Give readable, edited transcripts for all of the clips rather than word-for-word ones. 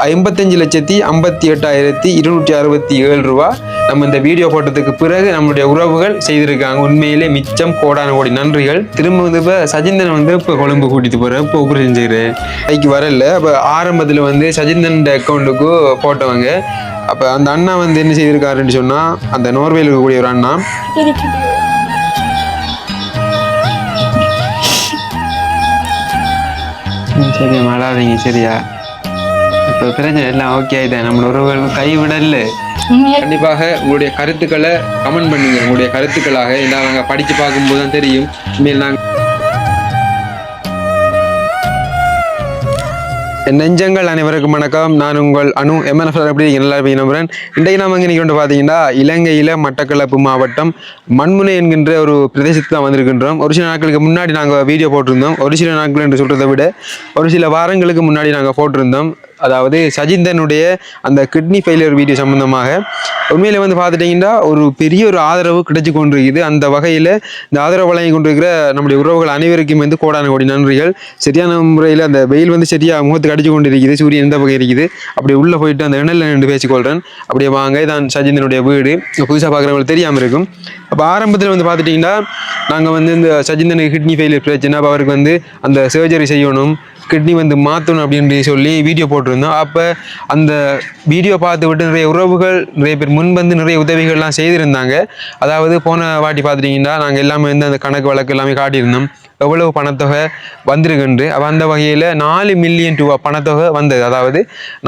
55,58,267 ரூபா நம்ம இந்த வீடியோ போட்டதுக்கு பிறகு நம்மளுடைய உறவுகள் செய்திருக்காங்க. உண்மையிலே மிச்சம் கோடான கோடி நன்றிகள். திரும்ப வந்து இப்போ சஜிந்தன் வந்து இப்போ கொழும்பு கூட்டிட்டு போற இப்போ ஆபரேஷன் செய்கிறேன் கைக்கு வரல. அப்போ ஆரம்பத்தில் வந்து சஜிந்தன் அக்கௌண்ட்டுக்கு போட்டவங்க. அப்போ அந்த அண்ணா வந்து என்ன செய்திருக்காருன்னு சொன்னா, அந்த நோர்வேல இருக்கக்கூடிய ஒரு அண்ணா சரி மழாதீங்க சரியா. இப்போ பிரச்சனை எல்லாம் ஓகே ஆயிட்டேன். நம்ம உறவுகள் கைவிடல. கண்டிப்பாக உங்களுடைய கருத்துக்களை கமெண்ட் பண்ணுங்க. உங்களுடைய கருத்துக்களாக ஏன்னா நாங்கள் படித்து பார்க்கும்போது தான் தெரியும். இனிமேல் நாங்கள் நெஞ்சங்கள் அனைவருக்கும் வணக்கம். நான் உங்கள் அனு MNF. எப்படி நல்லா இருப்பீங்க நம்புறேன். இன்றைக்கு நாம இங்கே கொண்டு பார்த்தீங்கன்னா இலங்கையில் மட்டக்களப்பு மாவட்டம் மண்முனை என்கின்ற ஒரு பிரதேசத்துக்கு தான் வந்திருக்கின்றோம். ஒரு சில நாட்களுக்கு முன்னாடி நாங்கள் வீடியோ போட்டிருந்தோம். ஒரு சில நாட்கள் என்று சொல்கிறத விட ஒரு சில வாரங்களுக்கு முன்னாடி நாங்கள் போட்டிருந்தோம். அதாவது சஜிந்தனுடைய அந்த கிட்னி ஃபெயிலியர் வீடியோ சம்பந்தமாக உண்மையில வந்து பார்த்துட்டிங்கன்னா ஒரு பெரிய ஒரு ஆதரவு கிடைச்சி கொண்டிருக்குது. அந்த வகையில் இந்த ஆதரவு வழங்கி கொண்டிருக்கிற நம்முடைய உறவுகள் அனைவருக்கும் வந்து கோடான கோடி நன்றிகள். சரியான முறையில் அந்த வெயில் வந்து சரியாக முகத்துக்கு அடிச்சு கொண்டு இருக்குது. சூரியன் எந்த வகை இருக்குது. அப்படி உள்ளே போயிட்டு அந்த இணையில் நின்று பேசிக்கொள்கிறேன். அப்படியே வாங்க, இதான் சஜிந்தனுடைய வீடு. புதுசாக பார்க்குறவங்களுக்கு தெரியாமல் இருக்கும். அப்போ ஆரம்பத்தில் வந்து பார்த்துட்டிங்கன்னா நாங்கள் வந்து இந்த சஜிந்தனுக்கு கிட்னி ஃபெயிலியர் பிரச்சனை, அப்போ அவருக்கு வந்து அந்த சர்ஜரி செய்யணும், கிட்னி வந்து மாற்றணும் அப்படின்னு சொல்லி வீடியோ போட்டிருந்தோம். அப்போ அந்த வீடியோ பார்த்து விட்டு நிறைய உறவுகள் நிறைய பேர் முன் வந்து நிறைய உதவிகள்லாம் செய்திருந்தாங்க. அதாவது போன வாட்டி பார்த்துட்டிங்கன்னா நாங்கள் எல்லாமே வந்து அந்த கணக்கு வழக்கு எல்லாமே காட்டியிருந்தோம் எவ்வளவு பணத்தொகை வந்திருக்குன்று. அப்போ அந்த வகையில் 4 மில்லியன் ரூபா பணத்தொகை வந்தது. அதாவது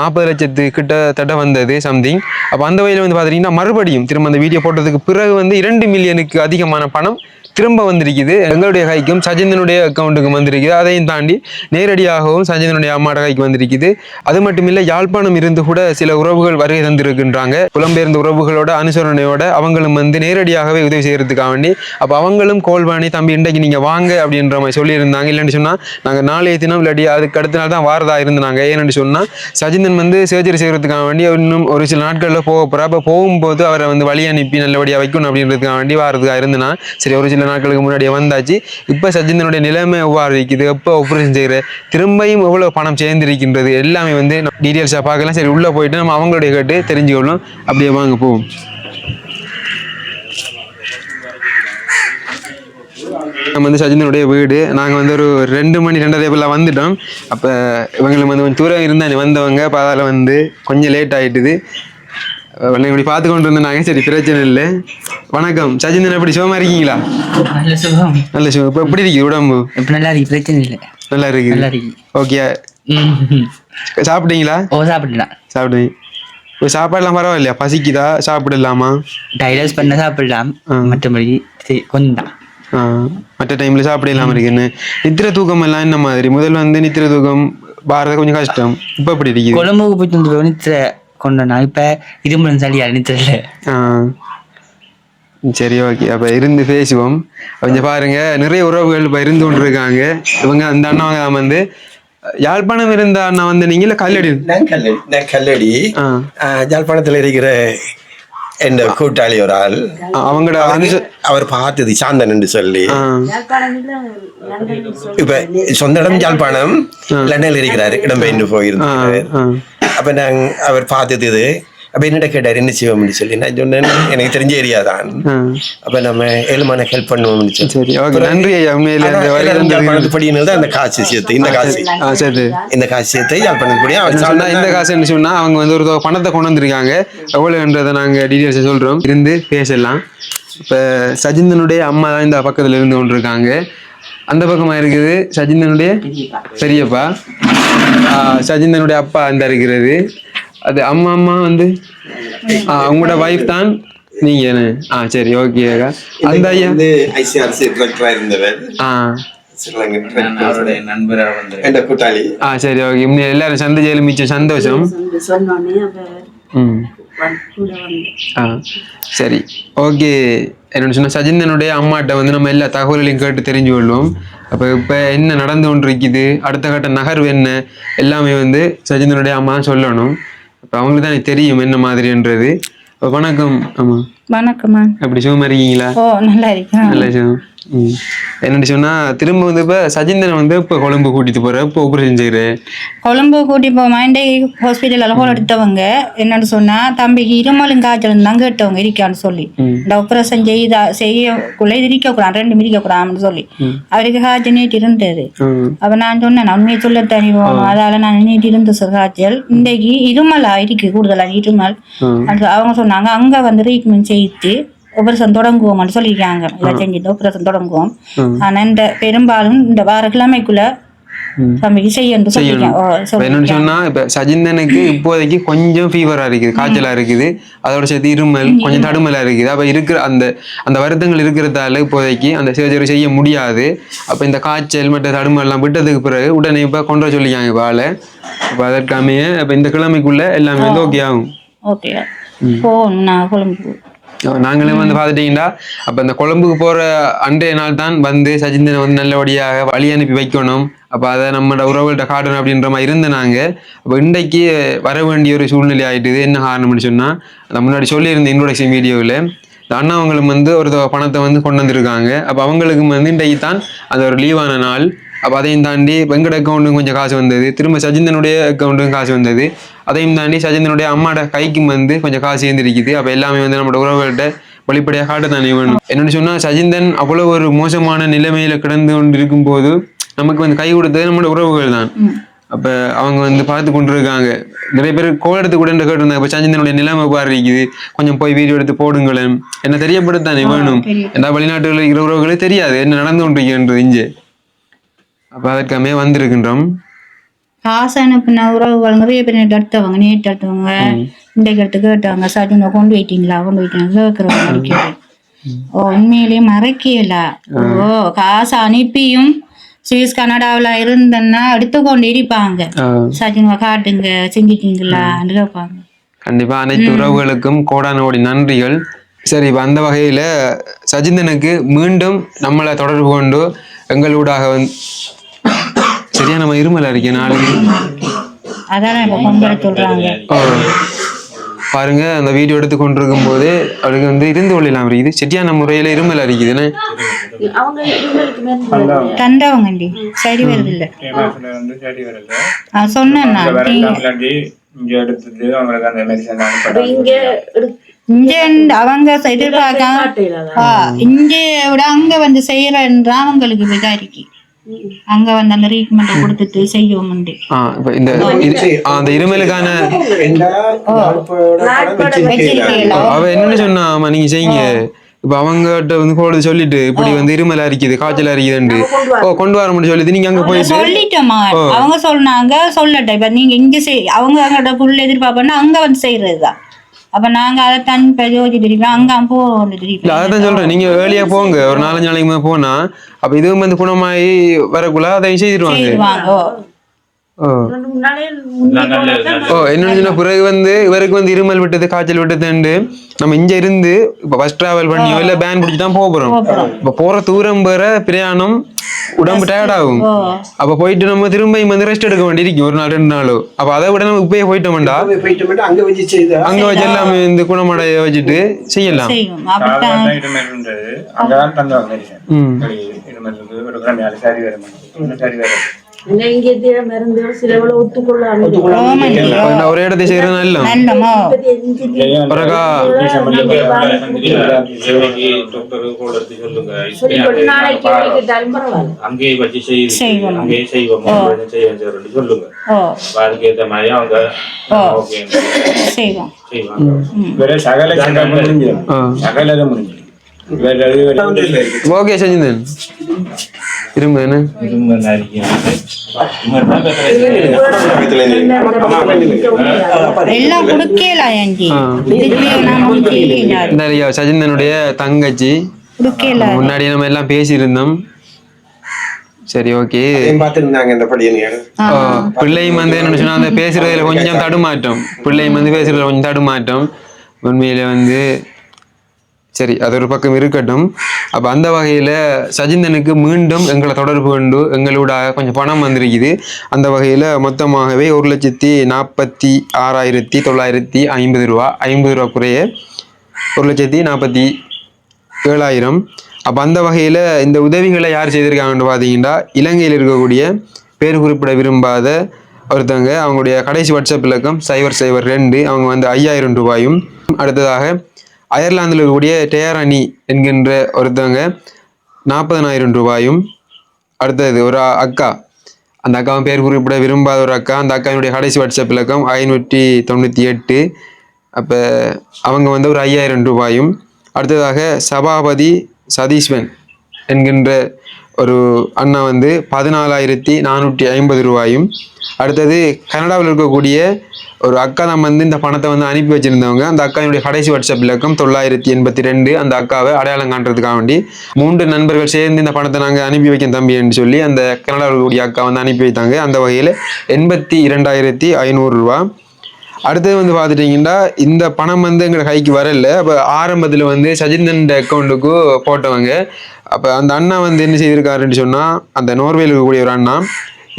40 லட்சத்து கிட்டத்தட்ட வந்தது சம்திங். அப்போ அந்த வகையில் வந்து பார்த்துட்டிங்கன்னா மறுபடியும் திரும்ப அந்த வீடியோ போட்டதுக்கு பிறகு வந்து 2 மில்லியனுக்கு அதிகமான பணம் திரும்ப வந்திருக்குது. எங்களுடைய கைக்கும் சஜிந்தனுடைய அக்கௌண்ட்டுக்கும் வந்திருக்குது. அதையும் தாண்டி நேரடியாகவும் சஜிந்தனுடைய அம்மாட கைக்கு வந்திருக்குது. அது மட்டும் இல்லை, யாழ்ப்பாணம் இருந்து கூட சில உறவுகள் வருகை தந்திருக்கின்றாங்க. புலம்பெயர்ந்த உறவுகளோட அனுசரணையோட அவங்களும் வந்து நேரடியாகவே உதவி செய்யறதுக்காக வேண்டி. அப்போ அவங்களும் கோல் பண்ணி தம்பி இன்றைக்கு நீங்கள் வாங்க அப்படின்ற மாதிரி சொல்லியிருந்தாங்க. இல்லைன்னு சொன்னால் நாங்கள் நாளைய தினம் இல்லாட்டி அதுக்கு அடுத்த நாள் தான் வாரதா இருந்தாங்க. ஏன்னு சொன்னால் சஜிந்தன் வந்து சர்ஜரி செய்யறதுக்காக வேண்டி இன்னும் ஒரு சில நாட்களில் போக போகிறா. அப்போ போகும்போது அவரை வந்து வழி அனுப்பி நல்லபடியாக வைக்கணும் அப்படின்றதுக்காக வேண்டி வாரதுக்காக இருந்தனா சரி ஒரு சில நாட்களுக்கு முன்னாடியே வந்தாச்சு. இப்போ சஜிந்தனுடைய நிலைமை எவ்வாறு இருக்குது, எப்போ ஆபரேஷன் செய்கிற, திரும்பியும் எவ்வளோ பணம் சேர்ந்திருக்கின்றது எல்லாமே வந்து டீட்டெயில்ஸாக பார்க்கலாம். சரி உள்ளே போயிட்டு நம்ம அவங்களுடைய கேட்டு தெரிஞ்சுக்கணும். அப்படியே வாங்க போவோம். நம்ம வந்து சஜிந்தனுடைய வீடு. நாங்கள் வந்து ஒரு 2 மணி 2:30 வந்துட்டோம். அப்போ இவங்களுக்கு வந்து கொஞ்சம் தூரம் இருந்தாங்க வந்தவங்க. அப்போ அதில் வந்து கொஞ்சம் லேட் ஆகிட்டுது. இப்படி பார்த்து கொண்டு இருந்தாங்க. சரி பிரச்சனை இல்லை. வணக்கம் சஜிந்தன், எப்படி சுகமா இருக்கீங்களா? நல்ல சுகம். இப்போ எப்படி இருக்கு உடம்பு? நல்லா இருக்கு, பிரச்சனை இல்லை. நல்லா இருக்கு. ஓகே. சாப்பிட்டீங்களா? சாப்பிடுவீங்க. இப்போ சாப்பாடுலாம் பரவாயில்லையா? பசிக்குதா? சாப்பிடலாமா? டைலர்ஸ் பண்ண சாப்பிடலாம், மற்றபடி கொஞ்சம் தான். மற்ற டைம்ல சாப்பிடலாம இருக்குன்னு. நித்திர தூக்கம் எல்லாம் என்ன மாதிரி? முதல்ல வந்து நித்திர தூக்கம் பாரத கொஞ்சம் கஷ்டம். இப்போ எப்படி இருக்கு? கொழம்புக்கு போயிட்டு நித்திர கொண்டா. இப்ப இரும்பு சளியா நித்திரல. சரி ஓகே. அப்ப இருந்து பேசுவோம். கொஞ்சம் பாருங்க, நிறைய உறவுகள் இப்ப இருந்து கொண்டு இருக்காங்க. இவங்க அந்த அண்ணா வந்து யாழ்ப்பாணம் இருந்த அண்ணா வந்து நீங்கள கல்லடி. கல்லடி யாழ்ப்பாணத்துல இருக்கிற என் கூட்டாளி ஒரு ஆள். அவங்களோட அவர் பார்த்தது சாந்தன் என்று சொல்லி. இப்ப சொந்த இடம் யாழ்ப்பாணம், லண்டன்ல இருக்கிறாரு, இடம்பெயர்ந்து போயிருந்தாரு. அப்ப அவர் பார்த்தது இது. அப்ப என்னிட்ட கேட்டார் என்ன செய்வோம்னு சொல்லி. நான் சொன்னேன் எனக்கு தெரிஞ்ச ஏரியா தான், அப்ப நம்ம ஏழுமான ஹெல்ப் பண்ணுவோம்னு சொல்லி. அந்த காசு சேர்த்து இந்த காசு சேர்த்து யாழ்ப்பாணத்துடைய இந்த காசுன்னு சொன்னா அவங்க வந்து ஒரு பணத்தை கொண்டு வந்திருக்காங்க. எவ்வளவுன்றதை நாங்க டீட்டெயில்ஸ் சொல்றோம், இருந்து பேசலாம். இப்ப சஜிந்தனுடைய அம்மா தான் இந்த பக்கத்துல இருந்து கொண்டு இருக்காங்க. அந்த பக்கமா இருக்குது சஜிந்தனுடைய பெரியப்பா, சஜிந்தனுடைய அப்பா அந்த இருக்கிறது. அது அம்மா வந்து அவங்களோட வைஃப் தான் நீங்க. சரி ஓகே. அந்த ஐயா சரி ஓகே. எல்லாரும் சந்தை மிச்சம் சந்தோஷம். சரி ஓகே. என்னன்னு சொன்னா சஜிந்தனுடைய அம்மாட்ட வந்து நம்ம எல்லா தகவல்களையும் கேட்டு தெரிஞ்சு கொள்வோம். அப்போ இப்போ என்ன நடந்து கொண்டு இருக்குது, அடுத்த கட்ட நகர்வு என்ன, எல்லாமே வந்து சஜிந்தனுடைய அம்மா சொல்லணும். அப்போ அவங்களுக்கு தான் தெரியும் என்ன மாதிரின்றது. வணக்கம். ஆமா வணக்கம்மா. எப்படி சுகமா இருக்கீங்களா? நல்லா இருக்கேன். நல்லா சுகம். என்னன்னு சொன்னா திரும்ப வந்து இப்ப சஜிந்தனை வந்து இப்ப கொழும்பு கூட்டிட்டு போற இப்ப ஆபரேஷன் செய்யறேன் கொழும்பு கூட்டி போமா இண்டே ஹாஸ்பிட்டல் அலகோல் எடுத்தவங்க என்னன்னு சொன்னா தம்பிக்கு இருமலும் காய்ச்சல் தான் கேட்டவங்க இருக்கான்னு சொல்லி இந்த ஆபரேஷன் செய்யக்குள்ள இருக்கக்கூடாது 2 மிதிக்கக்கூடாதுன்னு சொல்லி அவருக்கு காய்ச்சல் நீட்டு இருந்தது அப்ப நான் சொன்னேன் உண்மையை சொல்ல தனிவோம் அதால நான் நீட்டு இருந்த காய்ச்சல் இன்றைக்கு இருமலா இருக்கு கூடுதலா இருமல் அவங்க சொன்னாங்க அங்க வந்து ட்ரீட்மெண்ட் செய்து ஆபரேஷன் தொடங்குவோம்னு சொல்லியிருக்காங்க இதை செஞ்சுட்டு ஆபரேஷன் தொடங்குவோம் ஆனா இந்த பெரும்பாலும் இந்த வார கிழமைக்குள்ள தம்பிக்கு செய்யணும் சொல்லியிருக்கேன். என்னன்னு சொன்னா இப்ப சஜிந்தனுக்கு இப்போதைக்கு கொஞ்சம் ஃபீவரா இருக்குது காய்ச்சலா இருக்குது அதோட சேர்த்து இருமல் கொஞ்சம் தடுமலா இருக்குது அப்ப இருக்கிற அந்த வருத்தங்கள் இருக்கிறதால இப்போதைக்கு அந்த சர்ஜரி செய்ய முடியாது அப்ப இந்த காய்ச்சல் மற்ற தடுமல் எல்லாம் விட்டதுக்கு பிறகு உடனே இப்ப கொண்டு வர சொல்லிக்காங்க வாழை அப்ப அதற்காமைய இப்ப இந்த கிழமைக்குள்ள எல்லாமே வந்து ஓகே ஆகும். ஓகே போகணும் நான் கொழும்பு நாங்களே வந்து பார்த்துட்டீங்கன்னா அப்ப இந்த கொழும்புக்கு போற அன்றைய நாள் தான் வந்து சஜிந்தனை வந்து நல்லபடியாக வழி அனுப்பி வைக்கணும் அப்ப அதை நம்மளோட உறவுகள்கிட்ட காட்டணும் அப்படின்ற மாதிரி இருந்த நாங்க அப்ப இன்றைக்கு வர வேண்டிய ஒரு சூழ்நிலை ஆயிட்டுது. என்ன காரணம்னு சொன்னா நான் முன்னாடி சொல்லியிருந்த இன்ட்ரோடக்ஷன் வீடியோவில் இந்த அண்ணாவங்களும் வந்து ஒரு பணத்தை வந்து கொண்டு வந்திருக்காங்க அப்ப அவங்களுக்கும் வந்து இன்றைக்கு தான் அது ஒரு லீவான நாள் அப்போ அதையும் தாண்டி வெங்கட அக்கௌண்ட்டும் கொஞ்சம் காசு வந்தது திரும்ப சஜிந்தனுடைய அக்கௌண்ட்டும் காசு வந்தது அதையும் தாண்டி சஜிந்தனுடைய அம்மாட கைக்கும் வந்து கொஞ்சம் காசு சேர்ந்துருக்குது அப்போ எல்லாமே வந்து நம்மளோட உறவுகள்கிட்ட வெளிப்படையாக காட்டத்தானே வேணும். என்னென்னு சொன்னால் சஜிந்தன் அவ்வளோ ஒரு மோசமான நிலைமையில கிடந்து கொண்டு இருக்கும்போது நமக்கு வந்து கை கொடுத்தது நம்மளோட உறவுகள் தான். அப்போ அவங்க வந்து பார்த்து கொண்டு இருக்காங்க நிறைய பேர் கோல் எடுத்து கூட கேட்டிருந்தாங்க இப்போ சஜிந்தனுடைய நிலைமை பாரு இருக்குது கொஞ்சம் போய் வீடியோ எடுத்து போடுங்களேன் என்ன தெரியப்படுத்தானே வேணும் எல்லா வெளிநாட்டுகளில் இருக்கிற உறவுகளே தெரியாது என்ன நடந்து கொண்டிருக்கின்றது இங்கே அப்போ அதற்காமே வந்திருக்கின்றோம். காசு அனுப்பின உறவுகள் நிறைய பேர் எடுத்தவங்க நேற்று எடுத்தவங்க இன்றைக்கு எடுத்து கேட்டவங்க சஜினை கொண்டு போயிட்டீங்களா கேட்கறவங்க அடிக்கிறது உண்மையிலேயே மறைக்கல காசு அனுப்பியும் சுவிஸ் கனடாவில் இருந்தேன்னா எடுத்துக்கொண்டு இருப்பாங்க சஜினை காட்டுங்க செஞ்சிட்டீங்களான்னு கேட்பாங்க. கண்டிப்பா அனைத்து உறவுகளுக்கும் கோடான கோடி நன்றிகள். சரி இப்ப அந்த வகையில சஜிந்தனுக்கு மீண்டும் நம்மளை தொடர்பு கொண்டு எங்களூடாக வந்து சரியா நம்ம இருமல் அறிக்கை நாளைக்கு அதான் இப்ப கொண்டு சொல்றாங்க பாருங்க அந்த வீடியோ எடுத்து கொண்டிருக்கும் போது அவருக்கு வந்து இருந்து கொள்ளலாம் இது சரியான முறையில இருமல் அறிக்குதுன்னு தந்தவங்க சரி வருது இல்ல சொன்னேன் அவங்க எதிர்பார்க்க இங்க விட அங்க வந்து செய்யறன்ற அவங்களுக்கு இதா இருக்கு அங்க வந்து அந்த ட்ரீட்மெண்ட் கொடுத்துட்டு செய்வோம் அந்த இருமலுக்கான அவ என்னன்னு சொன்னா நீங்க செய்யுங்க இப்ப அவங்ககிட்ட வந்து போடுறது சொல்லிட்டு இப்படி வந்து இருமல் அரிக்குது காய்ச்சல் அரிக்குதுன்னு கொண்டு வர முடியும் சொல்லிட்டு நீங்க அங்க போயிட்டு சொல்லிட்டோமா அவங்க சொன்னாங்க சொல்லட்டும் இப்ப நீங்க இங்க அவங்க அவங்கள்ட்ட புள்ள எதிர்பார்ப்போம்னா அங்க வந்து செய்யறதுதான் அப்ப நாங்க அதை தன் யோசிச்சு திருப்பி அங்க போவோம் அதான் சொல்றேன் நீங்க வேலையா போங்க ஒரு 4-5 நாளைக்கு போனா அப்ப இதுவும் வந்து குணமாயி வரக்குள்ள அதை செய்திருவாங்க. என்னன்னு பிறகு வந்து இவருக்கு வந்து இருமல் விட்டது காய்ச்சல் விட்டதுண்டு நம்ம இங்க இருந்து இப்ப பஸ் டிராவல் பண்ணியோ இல்ல பேன் பிடிச்சி தான் போறோம் இப்ப போற தூரம் பெற பிரயாணம் உடம்பு டயர்ட் ஆகும் அப்ப போயிட்டு நம்ம திரும்ப வந்து ரெஸ்ட் எடுக்க வேண்டியிருக்கும் ஒரு நாள் 2 நாளோ அப்ப அதை விட நம்ம இப்பயே போயிட்டோம்டா அங்க வச்சு எல்லாமே இந்த குணமடைய வச்சுட்டு செய்யலாம். ஒரே இடத்தை செய்யறது நல்ல அங்கேயே வச்சு செய்வோம் சொல்லுங்க அதுக்கேற்ற மாதிரி அவங்க செய்வாங்க சகல முடிஞ்சு ஓகே சஜிந்தன் திரும்ப என்ன சஜிந்தனுடைய தங்கச்சி முன்னாடி நம்ம எல்லாம் பேசியிருந்தோம். சரி ஓகே பிள்ளையும் வந்து என்ன சொன்னா அந்த பேசுறதுல கொஞ்சம் தடுமாற்றம் பிள்ளையும் வந்து பேசுறதுல கொஞ்சம் தடுமாற்றம் உண்மையில வந்து சரி அது ஒரு பக்கம் இருக்கட்டும். அப்ப அந்த வகையில சஜிந்தனுக்கு மீண்டும் எங்களை தொடர்பு கொண்டு எங்களோட கொஞ்சம் பணம் வந்திருக்குது. அந்த வகையில மொத்தமாகவே 1,46,950 ரூபா 50 ரூபா குறைய 1,47,000 அப்போ அந்த வகையில் இந்த உதவிகளை யார் செய்திருக்காங்கன்னு பார்த்தீங்கன்னா இலங்கையில் இருக்கக்கூடிய பேர் குறிப்பிட விரும்பாத ஒருத்தவங்க, அவங்களுடைய கடைசி வாட்ஸ்அப் இலக்கம் 002, அவங்க வந்து 5000 ரூபாயும், அடுத்ததாக அயர்லாந்தில் இருக்கக்கூடிய டேரானி என்கின்ற ஒருத்தவங்க 40,000 ரூபாயும், அடுத்தது ஒரு அக்கா, அந்த அக்காவும் பேர் குறிப்பிட விரும்பாத ஒரு அக்கா, அந்த அக்காவினுடைய கடைசி வாட்ஸ்அப் இலக்கம் 598, அப்போ அவங்க வந்து ஒரு 5000 ரூபாயும், அடுத்ததாக சபாபதி சதீஸ்வன் என்கின்ற ஒரு அண்ணா வந்து 14,450 ரூபாயும், அடுத்தது கனடாவில் இருக்கக்கூடிய ஒரு அக்கா தான் வந்து இந்த பணத்தை வந்து அனுப்பி வச்சிருந்தவங்க, அந்த அக்காவுடைய கடைசி வாட்ஸ்அப் இலக்கம் 982, அந்த அக்காவை அடையாளம் காண்றதுக்காக வேண்டி 3 நண்பர்கள் சேர்ந்து இந்த பணத்தை நாங்கள் அனுப்பி வைக்க தம்பின்னு சொல்லி அந்த கனடாவில் இருக்கக்கூடிய அக்கா வந்து அனுப்பி வைத்தாங்க. அந்த வகையில் 82,500 ரூபா. அடுத்தது வந்து பார்த்துட்டிங்கன்னா இந்த பணம் வந்து எங்களை கைக்கு வரல. அப்போ ஆரம்பத்தில் வந்து சஜிந்தன் அக்கௌண்ட்டுக்கு போட்டவங்க. அப்போ அந்த அண்ணா வந்து என்ன செய்திருக்காருன்னு சொன்னால், அந்த நோர்வேயில் இருக்கக்கூடிய ஒரு அண்ணா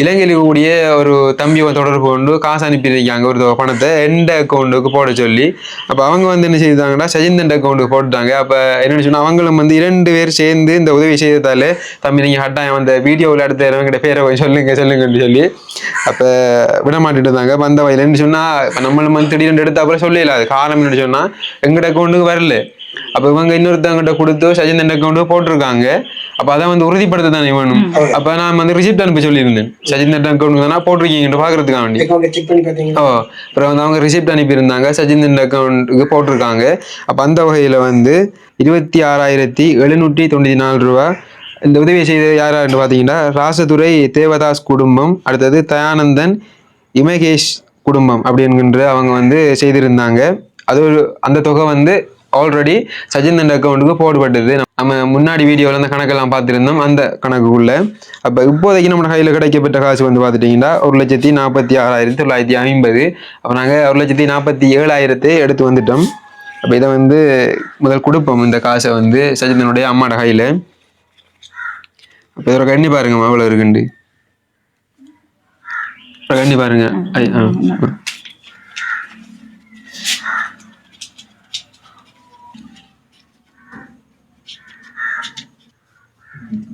இலங்கையில் இருக்கக்கூடிய ஒரு தம்பியை தொடர்பு கொண்டு காசு அனுப்பியிருக்காங்க ஒரு பணத்தை எந்த அக்கௌண்ட்டுக்கு போட சொல்லி. அப்போ அவங்க வந்து என்ன செய்தாங்கன்னா சஜிந்தன் அக்கௌண்ட்டுக்கு போட்டுட்டாங்க. அப்போ என்னென்னு சொன்னால் அவங்களும் வந்து 2 பேர் சேர்ந்து இந்த உதவி செய்ததால், தம்பி நீங்கள் கட்டாயம் அந்த வீடியோவில் அடுத்த இவங்கிட்ட பேரை சொல்லுங்கன்னு சொல்லி அப்போ விடமாட்டிட்டு இருந்தாங்க. அப்போ அந்த வகையில் என்ன சொன்னால், இப்போ நம்மளும் வந்து திடீர்னு எடுத்து அப்புறம் சொல்லல, அது காரணம் என்னன்னு சொன்னால் எங்கட அக்கௌண்ட்டுக்கு வரல. அப்போ இவங்க இன்னொருத்தவங்கிட்ட கொடுத்து சஜிந்தன் அக்கௌண்ட்டுக்கு போட்டிருக்காங்க. அப்போ அதை வந்து உறுதிப்படுத்த தானே வேணும். அப்போ நான் வந்து ரிசிப்ட் அனுப்பி சொல்லியிருந்தேன், சஜிந்தன் அக்கௌண்ட் தானே போட்டிருக்கீங்கன்னு பார்க்கறதுக்காக வேண்டி. அப்புறம் வந்து அவங்க ரிசிப்ட் அனுப்பியிருந்தாங்க, சஜிந்தன் அக்கௌண்ட்டுக்கு போட்டிருக்காங்க. அப்போ அந்த வகையில் வந்து 26,794 ரூபா இந்த உதவி செய்த யாரான்னு பார்த்தீங்கன்னா ராசதுரை தேவதாஸ் குடும்பம், அடுத்தது தயானந்தன் இமகேஷ் குடும்பம் அப்படிங்கிற அவங்க வந்து செய்திருந்தாங்க. அது ஒரு அந்த தொகை வந்து ஆல்ரெடி சஜிந்தன் அக்கௌண்ட்டுக்கு போடப்பட்டது. நம்ம முன்னாடி வீடியோவில் அந்த கணக்கெல்லாம் பார்த்துருந்தோம், அந்த கணக்குக்குள்ள. அப்போ இப்போதைக்கு நம்ம கையில் கிடைக்கப்பட்ட காசு வந்து பார்த்துட்டிங்கன்னா 1,46,950. அப்போ நாங்கள் 1,47,000 எடுத்து வந்துட்டோம். அப்போ இதை வந்து முதல் கொடுப்போம் இந்த காசை வந்து சஜிந்தனுடைய அம்மாட கையில். அப்போ இதோட கண்ணி பாருங்கம்மா எவ்வளோ இருக்குண்டு, கண்ணி பாருங்க.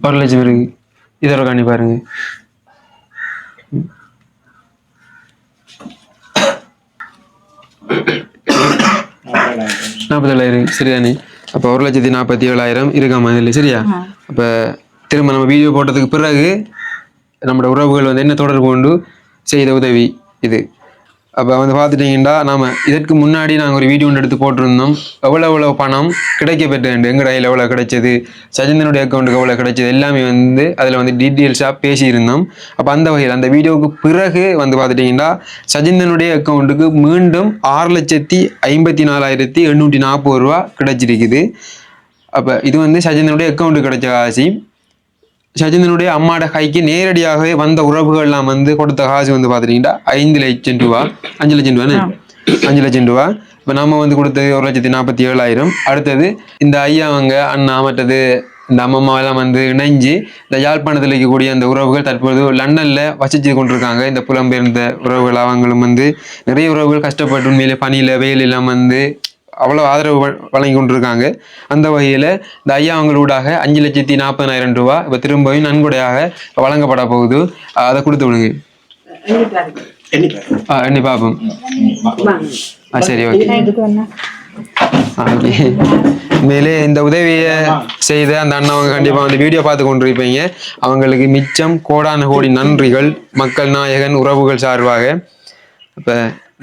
1,00,000 இருக்கு. இதோட காணி பாருங்க. சரிதானே? அப்போ 1,47,000 இருக்காமா இதில், சரியா? அப்போ திரும்ப நம்ம வீடியோ போட்டதுக்கு பிறகு நம்மளோட உறவுகள் வந்து என்ன தொடர்பு கொண்டு செய்த உதவி இது. அப்போ வந்து பார்த்துட்டிங்கன்னா நம்ம இதற்கு முன்னாடி நாங்கள் ஒரு வீடியோ ஒன்று எடுத்து போட்டிருந்தோம், எவ்வளோ பணம் கிடைக்க பெற்றது, எங்கள் கையில் எவ்வளோ கிடைச்சது, சஜிந்தனுடைய அக்கௌண்ட்டுக்கு எவ்வளோ கிடைச்சது, எல்லாமே வந்து அதில் வந்து டீட்டெயில்ஸாக பேசியிருந்தோம். அப்போ அந்த வகையில் அந்த வீடியோவுக்கு பிறகு வந்து பார்த்துட்டிங்கன்னா சஜிந்தனுடைய அக்கௌண்ட்டுக்கு மீண்டும் 6,54,840 ரூபா கிடைச்சிருக்குது. அப்போ இது வந்து சஜிந்தனுடைய அக்கௌண்ட்டுக்கு கிடைச்ச காசு. சஜிந்தனுடைய அம்மாட கைக்கு நேரடியாகவே வந்த உறவுகள்லாம் வந்து கொடுத்த காசு வந்து பார்த்துட்டிங்கன்னா 5 லட்சம் ரூபா, 5 லட்சம் ரூபான்னு 5 லட்சம் ரூபா. இப்போ நம்ம வந்து கொடுத்தது 1,47,000. அடுத்தது இந்த ஐயாவங்க அண்ணா மற்றது இந்த அம்மம்மாவெல்லாம் வந்து இணைஞ்சு இந்த யாழ்ப்பாணத்தில் இருக்கக்கூடிய அந்த உறவுகள் தற்போது லண்டனில் வசிச்சு கொண்டிருக்காங்க. இந்த புலம்பெயர்ந்த உறவுகள் அவங்களும் வந்து நிறைய உறவுகள் கஷ்டப்பட்டு உண்மையிலே பணியில் வெயிலெல்லாம் வந்து அவ்வளோ ஆதரவு வழங்கி கொண்டிருக்காங்க. அந்த வகையில் இந்த ஐயா அவங்களூடாக 5,40,000 ரூபா இப்போ திரும்பவும் நன்கொடையாக வழங்கப்பட போகுது. அதை கொடுத்து விடுங்க. எண்ணி பார்ப்போம். சரி, ஓகே. ஓகே, மேலே இந்த உதவியை செய்த அந்த அண்ணாவங்க கண்டிப்பாக வந்து வீடியோ பார்த்து கொண்டிருப்பீங்க. அவங்களுக்கு மிச்சம் கோடான கோடி நன்றிகள் மக்கள் நாயகன் உறவுகள் சார்பாக. இப்போ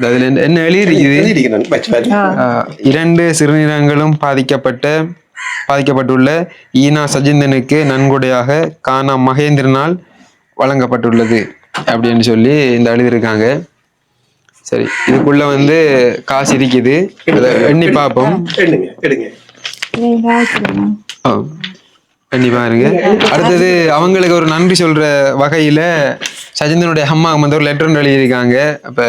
அதில் என்ன எழுதியிருக்குது, 2 சிறுநீரகங்களும் பாதிக்கப்பட்டுள்ள ஈனா சஜிந்தனுக்கு நன்கொடையாக கானா மகேந்திரனால் வழங்கப்பட்டுள்ளது அப்படின்னு சொல்லி இந்த எழுதியிருக்காங்க. சரி, இதுக்குள்ள வந்து காசு இருக்குது, அதை எண்ணி பார்ப்போம். எண்ணி பாருங்க. அடுத்தது அவங்களுக்கு ஒரு நன்றி சொல்ற வகையில சஜிந்தனுடைய அம்மா வந்து ஒரு லெட்டர் எழுதியிருக்காங்க. அப்போ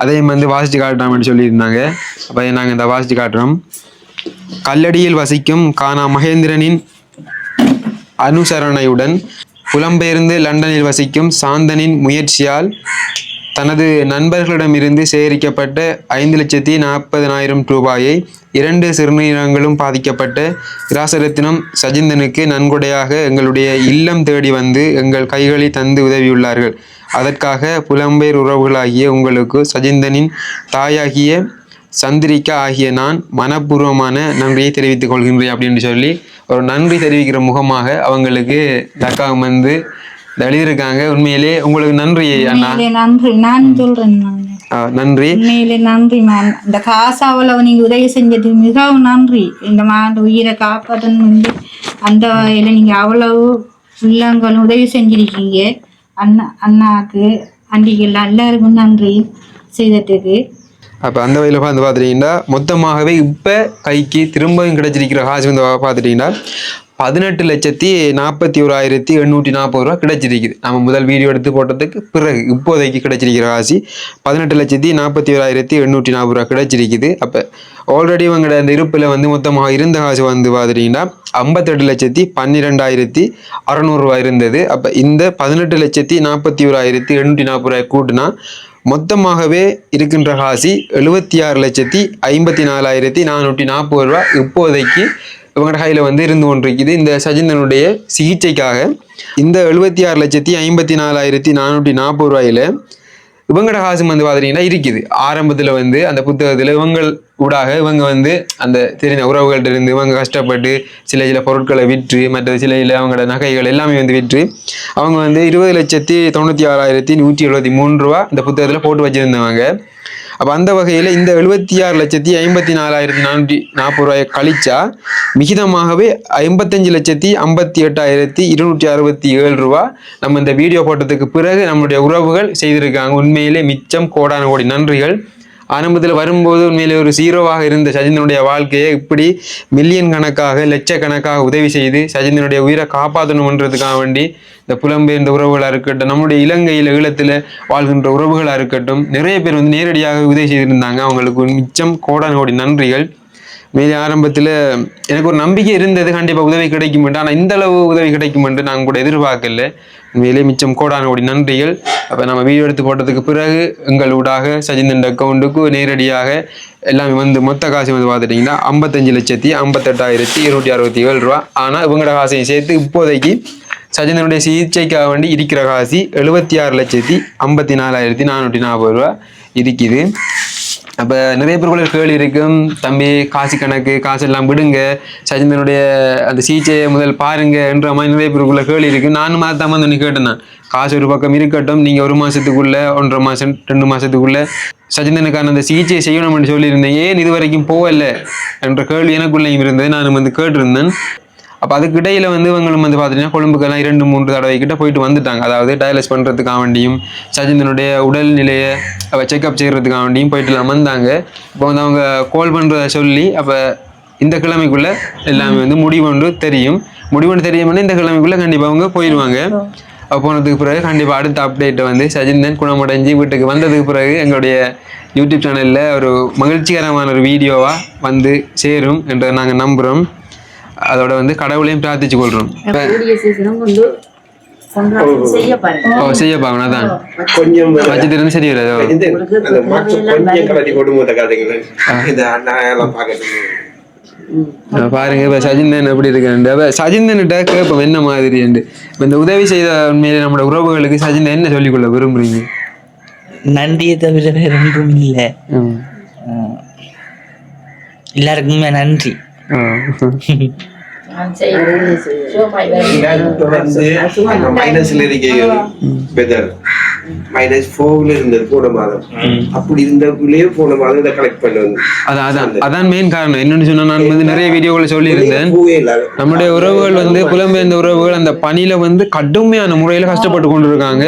அதையும் வந்து வாசித்து காட்டலாம்னு சொல்லியிருந்தாங்க. அப்போ நாங்கள் இந்த வாசித்து காட்டுறோம். கல்லடியில் வசிக்கும் கானா மகேந்திரனின் அனுசரணையுடன் புலம்பெயர்ந்து லண்டனில் வசிக்கும் சாந்தனின் முயற்சியால் தனது நண்பர்களிடமிருந்து சேகரிக்கப்பட்ட 5,40,000 ரூபாயை 2 சிறுநீரகங்களும் பாதிக்கப்பட்ட இராசரத்தினம் சஜிந்தனுக்கு நன்கொடையாக எங்களுடைய இல்லம் தேடி வந்து எங்கள் கைகளை தந்து உதவியுள்ளார்கள். அதற்காக புலம்பெயர் உறவுகளாகிய உங்களுக்கு சஜிந்தனின் தாயாகிய சந்திரிகா ஆகிய நான் மனப்பூர்வமான நன்றியை தெரிவித்துக் கொள்கின்றேன் அப்படின்னு சொல்லி ஒரு நன்றி தெரிவிக்கிற முகமாக அவங்களுக்கு தக்காக வந்து எழுதியிருக்காங்க. உண்மையிலே உங்களுக்கு நன்றி அண்ணா. நன்றி, நான் சொல்றேன். நன்றி, உண்மையிலே நன்றி மேம். இந்த காசு அவ்வளவு நீங்க உதவி செஞ்சது மிகவும் நன்றி. இந்த மாதிரி உயிரை காப்பாற்றணும் வந்து அந்த வகையில நீங்க அவ்வளவு உள்ளங்களும் உதவி செஞ்சிருக்கீங்க. அண்ணாக்கு அண்டிகள் எல்லாருக்கும் நன்றி செய்ததுக்கு. அப்போ அந்த வகையில் வந்து பார்த்துட்டிங்கன்னா மொத்தமாகவே இப்போ கைக்கு திரும்பவும் கிடைச்சிருக்கிற காசு வந்து பார்த்துட்டிங்கன்னா 18,41,840 ரூபா கிடைச்சிருக்குது. நம்ம முதல் வீடியோ எடுத்து போட்டதுக்கு பிறகு இப்போதைக்கு கிடைச்சிருக்கிற காசு 18,41,840 ரூபா கிடைச்சிருக்குது. அப்போ ஆல்ரெடி இவங்களோட அந்த இருப்பில் வந்து மொத்தமாக இருந்த காசு வந்து பார்த்துட்டிங்கன்னா 58,12,600 ரூபா இருந்தது. அப்போ இந்த 18,41,840 ரூபாய் கூட்டினா மொத்தமாகவே இருக்கின்ற காசு 76,54,440 ரூபா இப்போதைக்கு இவங்களோட கையில் வந்து இருந்து கொண்டிருக்குது. இந்த சஜிந்தனுடைய சிகிச்சைக்காக இந்த 76,54,440 ரூபாயில் இவங்களோட காசு வந்து பார்த்துட்டிங்கன்னா இருக்குது. ஆரம்பத்தில் வந்து அந்த புத்தகத்தில் இவங்க வந்து அந்த தெரிந்த உறவுகள்கிட்ட இருந்து இவங்க கஷ்டப்பட்டு சில பொருட்களை விற்று மற்றது சில அவங்களோட நகைகள் எல்லாமே வந்து விற்று அவங்க வந்து 20,76,173 ரூபா இந்த புத்தகத்தில் போட்டு வச்சுருந்தவங்க. அப்போ அந்த வகையில் இந்த 76,54,440 ரூபாயை கழிச்சா மிகிதமாகவே 55,58,267 ரூபா நம்ம இந்த வீடியோ போட்டதுக்கு பிறகு நம்மளுடைய உறவுகள் செய்திருக்காங்க. உண்மையிலே மிச்சம் கோடான கோடி நன்றிகள். ஆரம்பத்தில் வரும்போது உண்மையிலே ஒரு ஜீரோவாக இருந்த சஜிந்தனுடைய வாழ்க்கையை இப்படி மில்லியன் கணக்காக லட்சக்கணக்காக உதவி செய்து சஜிந்தனுடைய உயிரை காப்பாற்றணுன்றதுக்காக வேண்டி இந்த புலம்பெயர்ந்த உறவுகளாக இருக்கட்டும், நம்முடைய இலங்கையில் ஈழத்தில் வாழ்கின்ற உறவுகளாக இருக்கட்டும், நிறைய பேர் வந்து நேரடியாக உதவி செய்திருந்தாங்க. அவங்களுக்கு மிச்சம் கோடான கோடி நன்றிகள். மேலே ஆரம்பத்தில் எனக்கு ஒரு நம்பிக்கை இருந்தது, கண்டிப்பாக உதவி கிடைக்கும். ஆனால் இந்த அளவு உதவி கிடைக்கும் என்று நான் கூட எதிர்பார்க்கல. மேலே மிச்சம் கோடான கோடி நன்றிகள். அப்போ நம்ம வீடியோ எடுத்து போட்டதுக்கு பிறகு எங்களூடாக சஜிந்தன் அக்கௌண்ட்டுக்கு நேரடியாக எல்லாமே வந்து மொத்த காசு வந்து பார்த்துட்டிங்கன்னா 55,58,267 ரூபா. ஆனால் இவங்களோட காசையும் சேர்த்து இப்போதைக்கு சஜிந்தனுடைய சிகிச்சைக்காக வேண்டி இருக்கிற காசு 76,54,440 ரூபா இருக்குது. அப்போ நிறைய பேருக்குள்ள கேள்வி இருக்கும், தம்பி காசு கணக்கு காசு எல்லாம் விடுங்க, சஜிந்தனுடைய அந்த சிகிச்சையை முதல் பாருங்க என்ற மாதிரி நிறைய பேருக்குள்ள கேள்வி இருக்குது. நானும் அதை தான் வந்து கேட்டேன். நான் காசு ஒரு பக்கம் இருக்கட்டும், நீங்கள் 1 மாதத்துக்குள்ள 1.5 மாதம் 2 மாதத்துக்குள்ள சஜிந்தனுக்கான அந்த சிகிச்சையை செய்யணும்னு சொல்லியிருந்தேன். ஏன் இது வரைக்கும் போகல என்ற கேள்வி எனக்குள்ளேயும் இருந்தது. நான் வந்து கேட்டிருந்தேன். அப்போ அதுக்கு இடையில வந்து இவங்களும் வந்து பார்த்துட்டிங்கன்னா கொழும்புக்கெல்லாம் 2-3 தடவை கிட்ட போயிட்டு வந்துட்டாங்க. அதாவது டயலிஸ் பண்ணுறதுக்காக வேண்டியும் சஜிந்தனுடைய உடல்நிலையை செக்அப் செய்கிறதுக்காக வேண்டியும் போயிட்டுலாம் வந்தாங்க. இப்போ வந்து அவங்க கால் பண்ணுறத சொல்லி அப்போ இந்த கிழமைக்குள்ளே எல்லாமே வந்து முடிவுண்டு தெரியும்னா இந்த கிழமைக்குள்ளே கண்டிப்பாக அவங்க போயிடுவாங்க. போனதுக்கு பிறகு கண்டிப்பாக அடுத்த அப்டேட்டை வந்து சஜிந்தன் குணமடைஞ்சு வீட்டுக்கு வந்ததுக்கு பிறகு எங்களுடைய யூடியூப் சேனலில் ஒரு மகிழ்ச்சிகரமான ஒரு வீடியோவாக வந்து சேரும் என்று நாங்கள் நம்புகிறோம். அதோட வந்து கடவுளையும் பிரார்த்திச்சு கொள்றோம். செய்ய பாருங்க அதான் கொஞ்சம் வச்சுட்டு சரி வராது. பாருங்க இப்ப சஜிந்தன் எப்படி இருக்கு. சஜிந்தன்கிட்ட கேட்போம் என்ன மாதிரி இந்த உதவி செய்த உண்மையிலே நம்மளோட உறவுகளுக்கு சஜிந்தன் என்ன சொல்லிக்கொள்ள விரும்புறீங்க? நன்றியை தவிர வேற ஒன்றும் இல்லை. எல்லாருக்குமே நன்றி. மைனஸ்ல இருந்தது போன மாதம். அப்படி இருந்தக்குள்ளேயே போன மாதம் இதை கலெக்ட் பண்ணுவாங்க. அதான் மெயின் காரணம். என்னன்னு சொன்னா நான் வந்து நிறைய வீடியோக்களை சொல்லி இருந்தேன். நம்முடைய உறவுகள் வந்து புலம்பெயர்ந்த உறவுகள் அந்த பணியில வந்து கடுமையான முறையில கஷ்டப்பட்டு கொண்டு இருக்காங்க.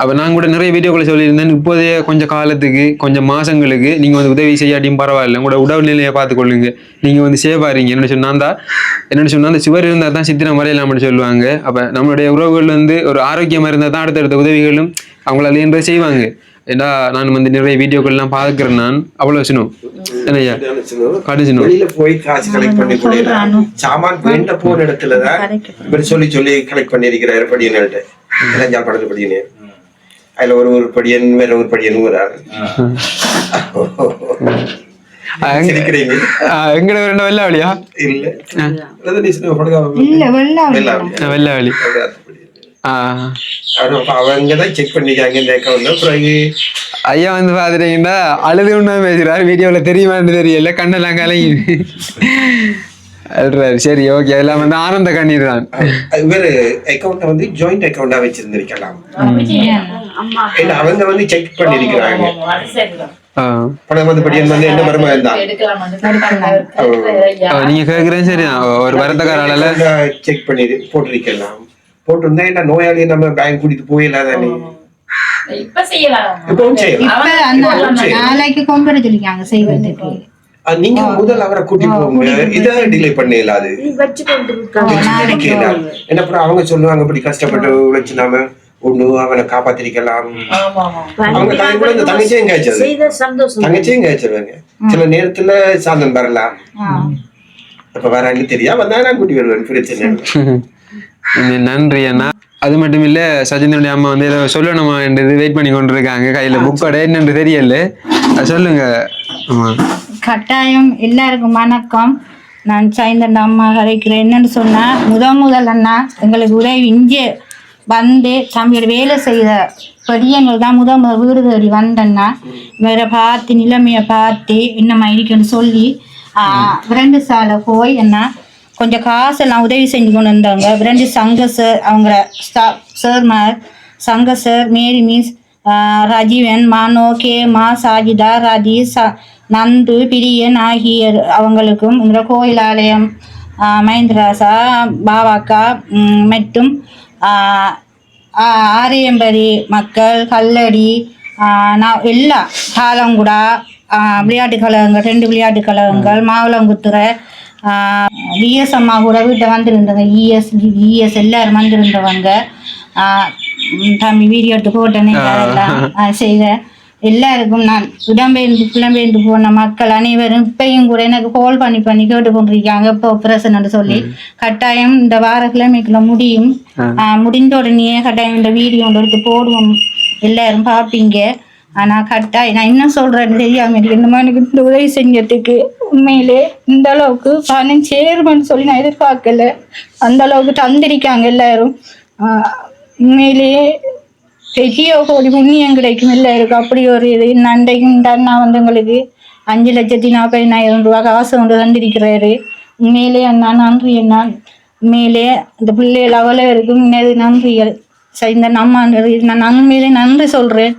அப்ப நான் கூட நிறைய வீடியோக்களை சொல்லியிருந்தேன். இப்போதைய கொஞ்சம் காலத்துக்கு கொஞ்சம் மாசங்களுக்கு நீங்க வந்து உதவி செய்யாட்டியும் பரவாயில்ல, உங்களோட உடல்நிலையை பார்த்துக்கொள்ளுங்க, நீங்க வந்து சேஃபா இருங்க. என்னன்னு சொன்னா அந்த சுவர் இருந்தா தான் சித்திரம் வரையலாம்னு சொல்லுவாங்க. அப்ப நம்மளுடைய உறவுகள் வந்து ஒரு ஆரோக்கியமா இருந்தா தான் அடுத்தடுத்த உதவிகளும் அவங்களால என்றதை செய்வாங்க. ஏன்னா நான் வந்து நிறைய வீடியோக்கள்லாம் பார்க்கிறேன். நான் அவ்வளவு சின்ன என்னையா கடிச்சினோம் வெளியில போய் காசு கலெக்ட் பண்ணி போடலாம். சாமான் வேண்ட போன இடத்துலதான் இவர் சொல்லி கலெக்ட் பண்ணிருக்கிறாரு. படியினர்கிட்ட இளைஞர் படத்து படியினர் அதுல ஒரு படியன் வேற ஒரு படியன் ஒரு ஆள். சிரிக்கிறீங்க? எங்கட ரெண்டு வெள்ளாவளியா இல்ல படுகாம இல்ல வெள்ளாவளி வெள்ளாவளி அவங்கதான் செக் பண்ணிக்காங்க இந்த அக்கௌண்ட்ல. பிறகு ஐயா வந்து பாத்துட்டீங்கன்னா அழுது ஒண்ணா பேசுறாரு, வீடியோல தெரியுமான்னு தெரியல, கண்ணெல்லாம் கலங்கி அழுறாரு. சரி ஓகே, எல்லாம் வந்து ஆனந்த கண்ணீர் தான். இவரு அக்கௌண்ட வந்து ஜாயிண்ட் அக்கௌண்டா வச்சிருந்திருக்கலாம். அவங்க வந்து செக் பண்ணிருக்கிறாங்க. பணம் வந்து படியன் வந்து என்ன மருமகன் தான் நீங்க கேக்குறேன். சரி, ஒரு வரத்தக்காரால செக் பண்ணி போட்டிருக்கலாம். போட்டிருந்தா என்ன நோயாளியை நம்ம பேங்க் கூட்டிட்டு போயிடலாதானே. இப்பவும் செய்யலாம். நாளைக்கு கொண்டு சொல்லிக்காங்க செய்வதற்கு. நீங்க முதல் அவரை கூட்டி போங்க, இதை டிலே பண்ணலாது. என்ன அவங்க சொல்லுவாங்க இப்படி கஷ்டப்பட்டு உழைச்சு நாம ஒண்ணு அவனை காப்பாத்திருக்கலாம். அவங்க கூட இந்த தங்கச்சியும் காய்ச்சலுவாங்க. சில நேரத்துல சாந்தன் வரலாம். இப்ப வரான்னு தெரியா வந்தா நான் கூட்டி வருவேன், பிரச்சனை. நன்றி அண்ணா. அது மட்டும் இல்ல, சஜினுடைய அம்மா வந்து ஏதோ சொல்லணுமா என்றது வெயிட் பண்ணி கொண்டு இருக்காங்க. கையில புக்கோட என்னன்னு தெரியல, சொல்லுங்க. கட்டாயம். எல்லாருக்கும் வணக்கம். நான் சைந்தன் அம்மா கரைக்கிறேன். என்னன்னு சொன்னா முதல் அண்ணா எங்களுக்கு உதவி இங்கே வந்து தம்பியோட வேலை செய்த பெரியவங்க தான் முதல் வீடு தேடி வந்தேன்னா வேற பார்த்து நிலைமையை பார்த்து என்னம்மா இருக்குன்னு சொல்லி விரண்டு சாலை போய் என்ன கொஞ்சம் காசெல்லாம் உதவி செஞ்சு கொண்டு வந்தாங்க. விரண்டு சங்க சார், அவங்க சார்மார், சங்க சார், மேரி மிஸ், ரஜீவன், மனோ, கேமா, சாஜிதா, ரதி, நந்து, பிரியன் ஆகிய அவங்களுக்கும் இந்த கோயில் ஆலயம் மகேந்திராசா, பாவாக்கா மற்றும் ஆரியம்பரி மக்கள், கல்லடி, எல்லா காலங்குடா விளையாட்டு கழகங்கள், 2 விளையாட்டு கழகங்கள், மாவளங்குத்துறை, விஎஸ் அம்மா கூட வீட்டை வந்திருந்தவங்க, இஎஸ் எல்லாரும் வந்திருந்தவங்க. தம்பி வீடியோ எடுத்து போட்டேன்னு எல்லாம் செய்த எல்லாருக்கும் நான் புலம்பெயர்ந்து போன மக்கள் அனைவரும் இப்பயும் கூட எனக்கு கால் பண்ணி கேட்டு கொண்டிருக்காங்க இப்போ ஆப்ரேஷன் சொல்லி. கட்டாயம் இந்த வார கிழமைக்குள்ள முடியும். முடிந்த உடனே கட்டாயம் இந்த வீடியோ எடுத்து போடுவோம், எல்லாரும் பார்ப்பீங்க. ஆனா கட்டாயம் நான் என்ன சொல்றேன்னு தெரியாம என்னமா எனக்கு இந்த உதவி செஞ்சதுக்கு உண்மையிலே இந்த அளவுக்கு பணம் சேருமென்னு சொல்லி நான் எதிர்பார்க்கல. அந்த அளவுக்கு தந்திருக்காங்க எல்லாரும். உண்மையிலேயே பெரிய கோடி புண்ணியம் கிடைக்கும் எல்லாருக்கும். அப்படி ஒரு இது நன்றைக்கும் நான் வந்து எங்களுக்கு 5,40,000 ரூபா காசு கொண்டு தந்திருக்கிறாரு. உண்மையிலே அண்ணா நன்றி. அண்ணா உண்மையிலே இந்த பிள்ளைகள் அவ்வளோ இருக்கும் நன்றிகள். இந்த நம்ம நான் உண்மையிலே நன்றி சொல்றேன்.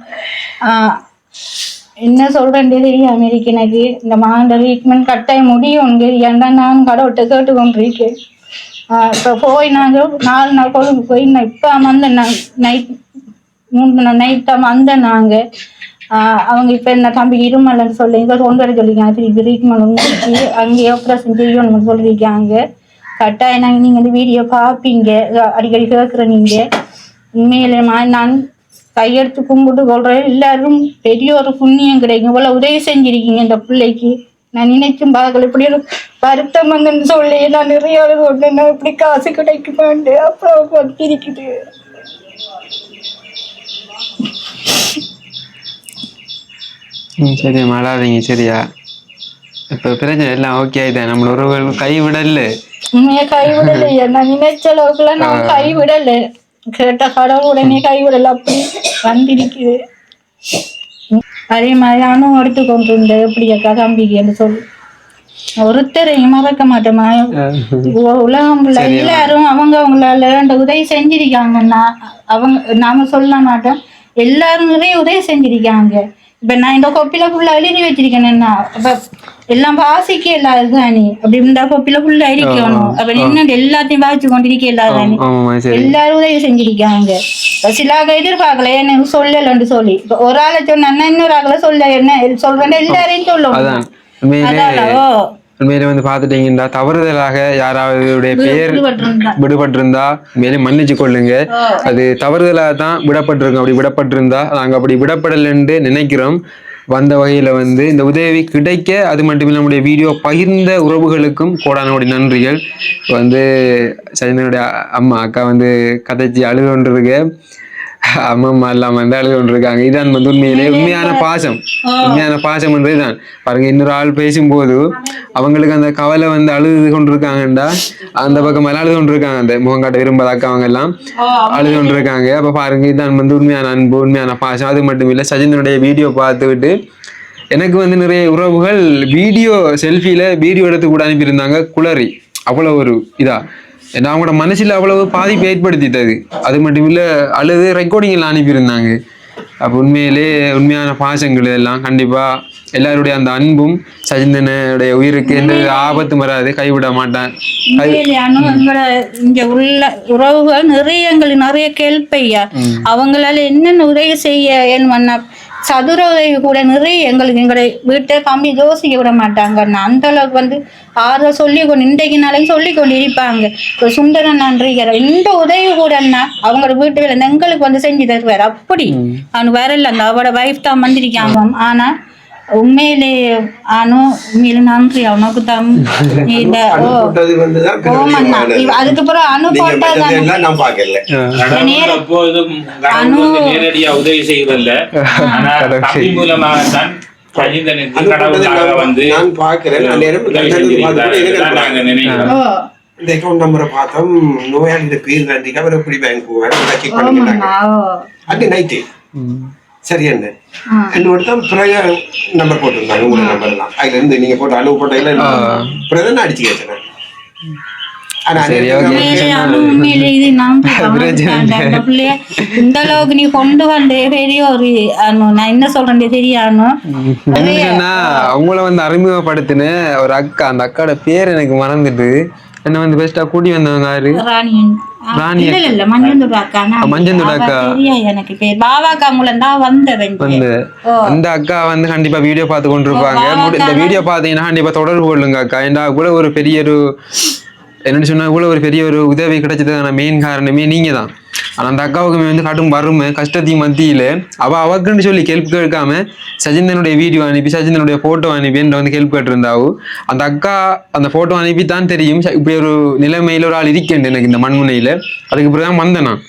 என்ன சொல்றேன் தெரியாம இருக்கு எனக்கு. இந்த மாண்ட ட்ரீட்மெண்ட் கட்டாயம் முடியும் ஏன்டா நான் கடவுட்ட கேட்டு கொண்டிருக்கேன். இப்போ போய் நாங்கள் 4 நாள் கொழும்பு போய் இப்போ வந்த நைட் 3 நாள் நைட்டாக வந்த நாங்கள். அவங்க இப்போ என்ன தம்பி இருமலன்னு சொல்லி இங்கே கொண்டு வர சொல்லியிருக்காங்க. திருப்பி ட்ரீட்மெண்ட் முடிச்சு அங்கேயே ஆப்ரேஷன் செய்யணும்னு சொல்லியிருக்காங்க. கட்டாயம் நாங்கள் நீங்கள் இந்த வீடியோ பார்ப்பீங்க, அடிக்கடி கேட்குற நீங்கள். உண்மையிலே நான் கையெடுத்து கும்பிட்டு கொள்றேன். எல்லாரும் பெரிய ஒரு புண்ணியம் கிடைக்கும். இவ்வளோ உதவி செஞ்சிருக்கீங்க இந்த பிள்ளைக்கு. நான் நினைச்சும் பார்க்கல. இப்படி ஒரு வருத்தம் வந்துன்னு சொல்லி நான் நிறைய கொண்டு இப்படி காசு கிடைக்குமாண்டு அப்போ இருக்குது. சரி மழாதீங்க சரியா. இப்போ பிரச்சனை எல்லாம் ஓகே ஆயிட்டேன். நம்மள உறவுகள் கைவிடல, உண்மையா கைவிடலையா. நான் நினைச்ச அளவுக்குலாம் நான் கைவிடல. கேட்ட கடவுள் உடனே கைவிடல. அப்படி வந்திருக்குது. அதே மாதிரி நானும் எடுத்து கொண்டு இருந்தேன். எப்படியாக்கா தம்பிக்கு சொல்லி ஒருத்தரையும் மறக்க மாட்டேமா. உலகம் எல்லாரும் அவங்களால உதவி செஞ்சிருக்காங்கன்னா நாம சொல்ல மாட்டோம். எல்லாரும் நிறைய உதவி செஞ்சிருக்காங்க. இப்ப நான் இந்த கொப்பில ஃபுல்லா எழுதி வச்சிருக்கேன். என்ன அப்ப எல்லாம் வாசிக்க இல்லாதானே அப்படி இந்த கொப்பில ஃபுல்லா இருக்கணும். அப்ப என்ன எல்லாத்தையும் வாசிச்சு கொண்டிருக்க இல்லாதானே எல்லாரும் உதவி செஞ்சிருக்காங்க. சிலாக எதிர்பார்க்கல எனக்கு சொல்லலன்னு சொல்லி. இப்ப ஒரு ஆளை சொன்னா இன்னொரு ஆளை சொல்ல என்ன சொல்றேன் எல்லாரையும் சொல்லணும். உண்மையில வந்து பாத்துட்டீங்கன்னா தவறுதலாக யாராவது பெயர் விடுபட்டிருந்தா மேலே மன்னிச்சு கொள்ளுங்க. அது தவறுதலாக தான் விடப்பட்டிருக்கோம். அப்படி விடப்பட்டிருந்தா நாங்க அப்படி விடப்படலைன்னு நினைக்கிறோம். வந்த வகையில வந்து இந்த உதவி கிடைக்க, அது மட்டும் இல்லை நம்முடைய வீடியோ பகிர்ந்த உறவுகளுக்கும் கோடானோடி நன்றிகள். வந்து சஜினுடைய அம்மா அக்கா வந்து கதைச்சி அழுது கொண்டிருக்க. அம்மா எல்லாம் வந்து அழுது கொண்டிருக்காங்க. இதான் வந்து உண்மையான பாசம்ன்றதுதான் பாருங்க. இன்னொரு ஆள் பேசும்போது அவங்களுக்கு அந்த கவலை வந்து அழுது கொண்டிருக்காங்கண்டா, அந்த பக்கம் எல்லாம் அழுது கொண்டிருக்காங்க. அந்த முகங்காட்ட விரும்பாத அவங்க எல்லாம் அழுது கொண்டிருக்காங்க. அப்ப பாருங்க, இதான் வந்து உண்மையான அன்பு, உண்மையான பாசம். அது மட்டும் இல்லை, சஜினுடைய வீடியோ பார்த்துக்கிட்டு எனக்கு வந்து நிறைய உறவுகள் செல்ஃபியில வீடியோ எடுத்து கூட அனுப்பியிருந்தாங்க. குளறி அவ்வளவு ஒரு இதா ஏன்னா அவங்களோட மனசுல அவ்வளவு பாதிப்பு ஏற்படுத்திட்டது. அது மட்டும் இல்ல, அழுது ரெக்கார்டிங் எல்லாம் அனுப்பியிருந்தாங்க. அப்ப உண்மையான பாசங்கள் எல்லாம் கண்டிப்பா எல்லாருடைய அந்த அன்பும் சஜிந்தனுடைய உயிருக்கு எந்த ஆபத்தும் வராது, கைவிட மாட்டான். இங்க உள்ள உறவுகள் நிறைய கேள்வியா அவங்களால என்னென்ன உதவி செய்ய சதுர உதவி கூட நிறைய எங்களை வீட்டை கம்மி யோசிக்க விட மாட்டாங்க. அந்த அளவுக்கு வந்து ஆறுதல் இன்றைக்கு நாளைக்கு சொல்லி கொண்டு இருப்பாங்க. சுந்தரன் நன்றிகிற இந்த உதவி கூட அவங்களோட வீட்டுல எங்களுக்கு வந்து செஞ்சு தருவாரு. அப்படி அவனு வரல, அந்த அவட வைஃப் தான் வந்திருக்காங்க. ஆனா உண்மையிலே உண்மையில நன்றி அவனுக்கு தான். இந்த அதுக்கப்புறம் அணு நேரடியா உதவி செய்வதில்ல, மூலமாகத்தான் வந்து இந்த அக்கௌண்ட் நம்பரை பார்த்தோம். நோயாளி பேர் நன்றிக்கு அவர் எப்படி பேங்க் போவாரு நைட்டு சரியா என்னோட நம்பர் போட்டிருந்தாங்க. உங்க நம்பர் எல்லாம் அதுல இருந்து நீங்க போட்டு அனுப்ப போட்டீங்களா அடிச்சு கேட்டேன். இந்த அளவுக்கு நீ கொண்டு வந்தே பெரிய ஒரு நான் என்ன சொல்றேன் தெரியானோ. அவங்கள வந்து அறிமுகப்படுத்தின ஒரு அக்கா, அந்த அக்காவோட பேர் எனக்கு மறந்துட்டு, என்ன வந்து பெஸ்டா கூட்டி வந்தவங்க யாரு? அந்த அக்கா வந்து கண்டிப்பா வீடியோ பார்த்து கொண்டிருப்பாங்க. இந்த வீடியோ பாத்தீங்கன்னா கண்டிப்பா தொடர்பு கொள்ளுங்க அக்கா. ஏன்னா கூட ஒரு பெரிய ஒரு என்னன்னு சொன்னா கூட ஒரு பெரிய ஒரு உதவி கிடைச்சதுக்கான மெயின் காரணமே நீங்க தான். ஆனா அந்த அக்காவுக்குமே வந்து கடும் வறுமை கஷ்டத்தையும் மத்தியில அவக்குன்னு சொல்லி கேள்வி கேட்காம சஜிந்தனுடைய வீடியோ அனுப்பி சஜிந்தனுடைய போட்டோ அனுப்பி என்ற வந்து கேள்வி கேட்டிருந்தாவும் அந்த அக்கா அந்த போட்டோ அனுப்பி தான் தெரியும் இப்படி ஒரு நிலைமையில ஒரு ஆள் இருக்கேன் எனக்கு இந்த மண்முனையில. அதுக்கு பிறகுதான் வந்தேன் நான்.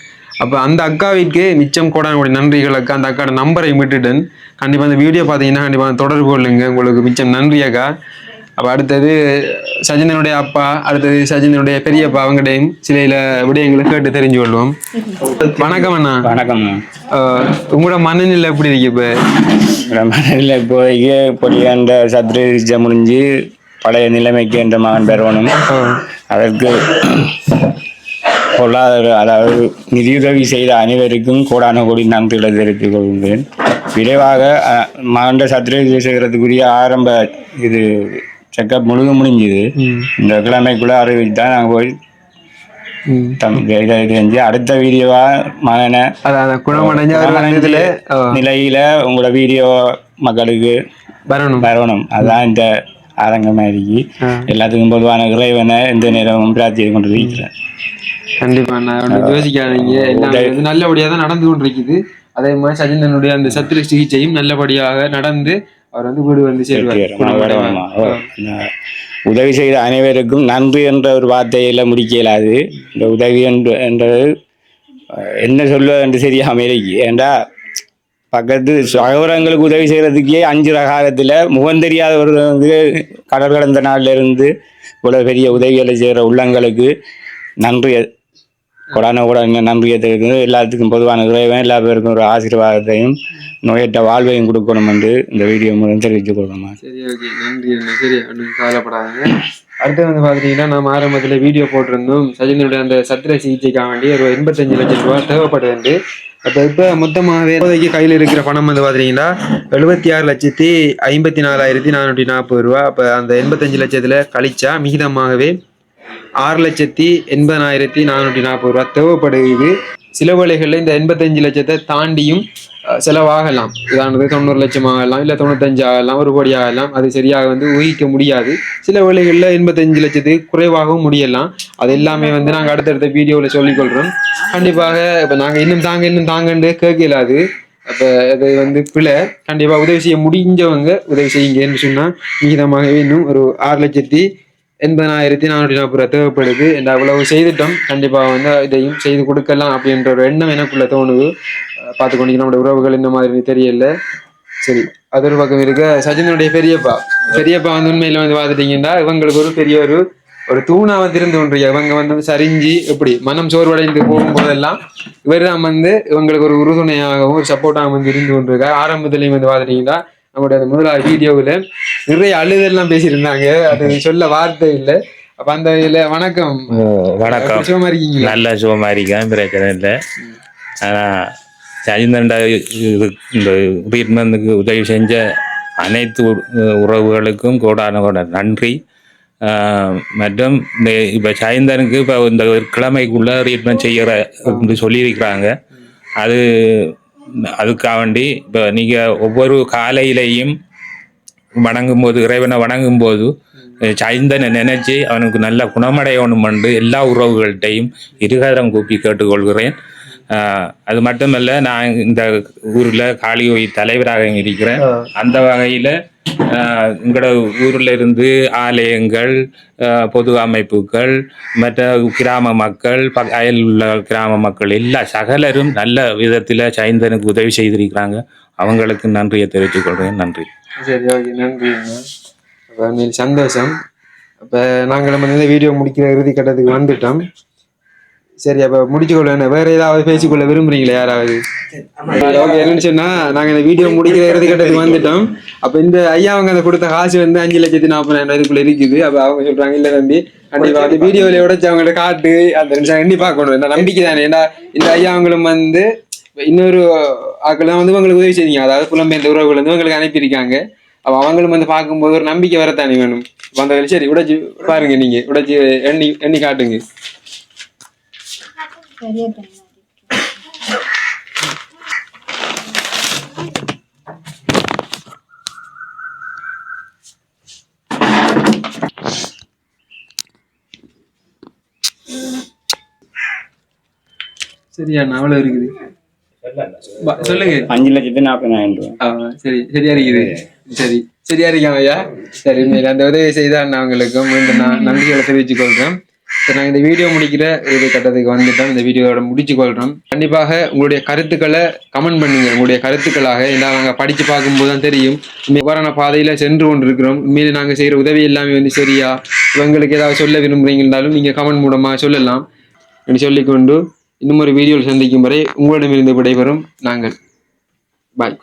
அப்ப அந்த அக்காவிற்கு மிச்சம் கோடானுடைய நன்றிகள் அக்கா. அந்த அக்காவோட நம்பரை விட்டுட்டேன். கண்டிப்பா அந்த வீடியோ பாத்தீங்கன்னா கண்டிப்பா தொடர்பு கொள்ளுங்க. உங்களுக்கு மிச்சம் நன்றி அக்கா. அப்ப அடுத்தது சஜிந்தனுடைய அப்பா, அடுத்தது சஜிந்தனுடைய பெரியப்பா, அவங்கடையும் சில விடயங்களை கேட்டு தெரிஞ்சு கொள்வோம். வணக்கம் அண்ணா. வணக்கம். உங்களோட மனநிலை எப்படி இருக்கு இப்ப? மனநிலை இப்போதைக்கு பொடியாண்ட சத்ரீஜை முடிஞ்சு பழைய நிலைமைக்கு என்ற மகன் பெறணும். அதற்கு பொருளாதார அதாவது நிதியுதவி செய்த அனைவருக்கும் கோடான கோடி நன்றிகளை தெரிவித்துக் கொள்கின்றேன். விரைவாக மகண்ட சத்ரீஜை செய்கிறதுக்குரிய ஆரம்ப இது செக்கப் முடிஞ்சுது. இந்த கிழமைக்குள்ள அறிவிச்சுதான் நாங்கள் போய் செஞ்சு அடுத்த வீடியோவா மகனை நிலையில உங்களோட வீடியோ மக்களுக்கு வரணும். அதுதான் இந்த ஆரங்கமாக இருக்கு. எல்லாத்துக்கும் பொதுவான இறைவனை எந்த நேரமும் பிரார்த்தித்து கொண்டு இருக்கிறேன். கண்டிப்பா யோசிக்காதீங்க, எல்லாம் நல்லபடியா தான் நடந்து கொண்டிருக்குது. அதே மாதிரி சஜிந்தனுடைய அந்த சத்திர சிகிச்சையும் நல்லபடியாக நடந்து அவர் வந்து வீடு வந்து சேர்வார். உதவி செய்த அனைவருக்கும் நன்றி என்ற ஒரு வார்த்தையில முடிக்க இயலாது. இந்த உதவி என்றது என்ன சொல்வது என்று தெரியாம இருக்கு. ஏண்டா பக்கத்து சகோதரங்களுக்கு உதவி செய்யறதுக்கே 5 காலத்துல முகம் தெரியாதவர்கள் வந்து கடல் கடந்த நாள்ல இருந்து இவ்வளவு பெரிய உதவிகளை செய்கிற உள்ளங்களுக்கு நன்றி கொடான கூட நன்றியை தெரிவித்து எல்லாத்துக்கும் பொதுவான இறைவன் எல்லா பேருக்கும் ஒரு ஆசீர்வாதத்தையும் நோயற்ற வாழ்வையும் கொடுக்கணும் என்று இந்த வீடியோ மூலம் தெரிவித்துக் கொள்ளணுமா. சரி, ஓகே, நன்றி. சரி, கவலைப்படாதீங்க. அடுத்து வந்து பாத்தீங்கன்னா நம்ம ஆரம்பத்துல வீடியோ போட்டிருந்தோம். சஜினுடைய அந்த சத்திர சிகிச்சைக்காக வேண்டி ஒரு 85 லட்சம் ரூபாய் தேவைப்படுது. இப்போ மொத்தமாகவே இப்போதைக்கு கையில் இருக்கிற பணம் வந்து பார்த்தீங்கன்னா 76,54,440 ரூபா. அப்போ அந்த 85 லட்சத்தில் கழிச்சா மிகிதமாகவே 6,80,440 ரூபா தேவைப்படுது. சில வேளைகளில் இந்த 85 லட்சத்தை தாண்டியும் செலவாகலாம். உதாரணத்துக்கு 90 லட்சம் ஆகலாம், இல்லை 95 ஆகலாம், 1 கோடி ஆகலாம். அது சரியாக வந்து ஊகிக்க முடியாது. சில வேளைகளில் 85 லட்சத்துக்கு குறைவாகவும் முடியலாம். அது எல்லாமே வந்து நாங்கள் அடுத்தடுத்த வீடியோவில் சொல்லிக்கொள்கிறோம். கண்டிப்பாக இப்போ நாங்கள் இன்னும் தாங்கன்னு கேட்கலாது. அப்போ அது வந்து பிள்ளை கண்டிப்பாக உதவி செய்ய முடிஞ்சவங்க உதவி செய்யுங்கன்னு சொன்னால் மிகிதமாகவே இன்னும் ஒரு 6,80,000 80,440 தேவைப்படுது. இந்த அவ்வளவு செய்துட்டோம். கண்டிப்பாக வந்து இதையும் செய்து கொடுக்கலாம் அப்படின்ற ஒரு எண்ணம் எனக்குள்ள தோணுது. பார்த்துக்கொண்டு நம்முடைய உறவுகள் இந்த மாதிரி தெரியல. சரி, அது ஒரு பக்கம் இருக்க. சஜினுடைய பெரியப்பா வந்து உண்மையில வந்து பார்த்துட்டீங்கன்னா இவங்களுக்கு ஒரு பெரிய ஒரு தூணா வந்து இருந்து கொண்டு இவங்க வந்து சரிஞ்சு எப்படி மனம் சோர்வடைந்து போகும்போதெல்லாம் இவர் தான் வந்து இவங்களுக்கு ஒரு உறுதுணையாகவும் ஒரு சப்போர்ட்டாகவும் வந்து இருந்து கொண்டிருக்காரு. ஆரம்பத்துலையும் வந்து பார்த்துட்டீங்கன்னா நம்மளுடைய அந்த முதலாவது வீடியோவில் நிறைய அழுதெல்லாம் பேசியிருந்தாங்க. அது சொல்ல வார்த்தை இல்லை. அப்ப அந்த இதுல வணக்கம். வணக்கம். சுகமா இருக்கீங்களா? நல்ல சுகமா இருக்கேன், பிரச்சனை இல்லை. ஆனால் சஜிந்தண்டா இந்த ட்ரீட்மெண்ட்டுக்கு உதவி செஞ்ச அனைத்து உறவுகளுக்கும் கோடான நன்றி. மற்றும் இந்த இப்போ சஜிந்தனுக்கு இப்போ இந்த கிழமைக்குள்ளே ட்ரீட்மெண்ட் செய்கிற சொல்லியிருக்கிறாங்க. அதுக்காக வேண்டி இப்போ நீங்கள் ஒவ்வொரு காலையிலையும் வணங்கும்போது, இறைவனை வணங்கும்போது சஜிந்தனை நினைச்சு அவனுக்கு நல்ல குணமடையணும் என்று எல்லா உறவுகள்கிட்டையும் இருகரம் கூப்பி கேட்டுக்கொள்கிறேன். அது மட்டுமல்ல, நான் இந்த ஊரில் காளி கோயில் தலைவராக இருக்கிறேன். அந்த வகையில் எங்களோட ஊரில் இருந்து ஆலயங்கள், பொது அமைப்புகள், மற்ற கிராம மக்கள், அயல் உள்ள கிராம மக்கள் எல்லா சகலரும் நல்ல விதத்தில் சைந்தனுக்கு உதவி செய்திருக்கிறாங்க. அவங்களுக்கு நன்றியை தெரிவித்துக் கொள்கிறேன். நன்றி. சரி, ஓகே, நன்றி. சந்தோஷம். அப்போ நாங்கள் நம்ம இந்த வீடியோ முடிக்கிற இறுதி கட்டத்துக்கு வந்துட்டோம். சரி, அப்போ முடிச்சுக்கொள்ள வேற ஏதாவது பேசிக்கொள்ள விரும்புறீங்களா யாராவது? ஓகே, என்னன்னு சொன்னா நாங்கள் இந்த வீடியோ முடிக்கிற இறுதி கட்டத்துக்கு வந்துட்டோம். அப்போ இந்த ஐயா அவங்க அந்த கொடுத்த காசு வந்து 5,40,000 இருக்குது. அப்போ அவங்க சொல்றாங்க, இல்லை தம்பி கண்டிப்பா வந்து வீடியோவில் உடைச்சு அவங்கள்ட்ட காட்டு அந்த நிமிஷம் எண்ணி பார்க்கணும். இந்த நம்பிக்கை தானே. ஏன்னா இந்த ஐயா அவங்களும் வந்து இன்னொரு ஆக்கள் தான் வந்து இவங்களுக்கு உதவி செய்யுங்க. அதாவது புலம்பெயர்ந்த உறவுகள் வந்து இவங்களுக்கு அனுப்பியிருக்காங்க. அப்போ அவங்களும் வந்து பார்க்கும்போது ஒரு நம்பிக்கை வரத்தானே வேணும். அந்த சரி, உடைச்சு பாருங்க, நீங்க உடைச்சு எண்ணி காட்டுங்க. சரியா, அவ்வளவு இருக்குது. சொல்லுங்க. 5,40,000. சரி, சரியா இருக்குது. சரி, சரியா இருக்காங்க ஐயா. சரி, அந்த உதவி செய்த அண்ணாங்களுக்கும் மீண்டும் நான் நன்றிகளை தெரிவித்துக் கொள்றேன். சரி, நாங்கள் இந்த வீடியோ முடிக்கிற இறுதி கட்டத்துக்கு வந்துட்டோம். இந்த வீடியோவோட முடிச்சு கொள்றோம். கண்டிப்பாக உங்களுடைய கருத்துக்களை கமெண்ட் பண்ணுங்க. உங்களுடைய கருத்துக்களாக எல்லாம் நாங்கள் படிச்சு பார்க்கும்போது தான் தெரியும் இவ்வாறான பாதையில சென்று கொண்டிருக்கிறோம். உண்மையிலே நாங்கள் செய்யற உதவி எல்லாமே வந்து சரியா, இவங்களுக்கு ஏதாவது சொல்ல விரும்புறீங்கன்னாலும் நீங்க கமெண்ட் மூலமா சொல்லலாம் என்று சொல்லிக்கொண்டு இன்னும் ஒரு வீடியோவில் சந்திக்கும் வரை உங்களிடமிருந்து விடைபெறும் நாங்கள். பாய்.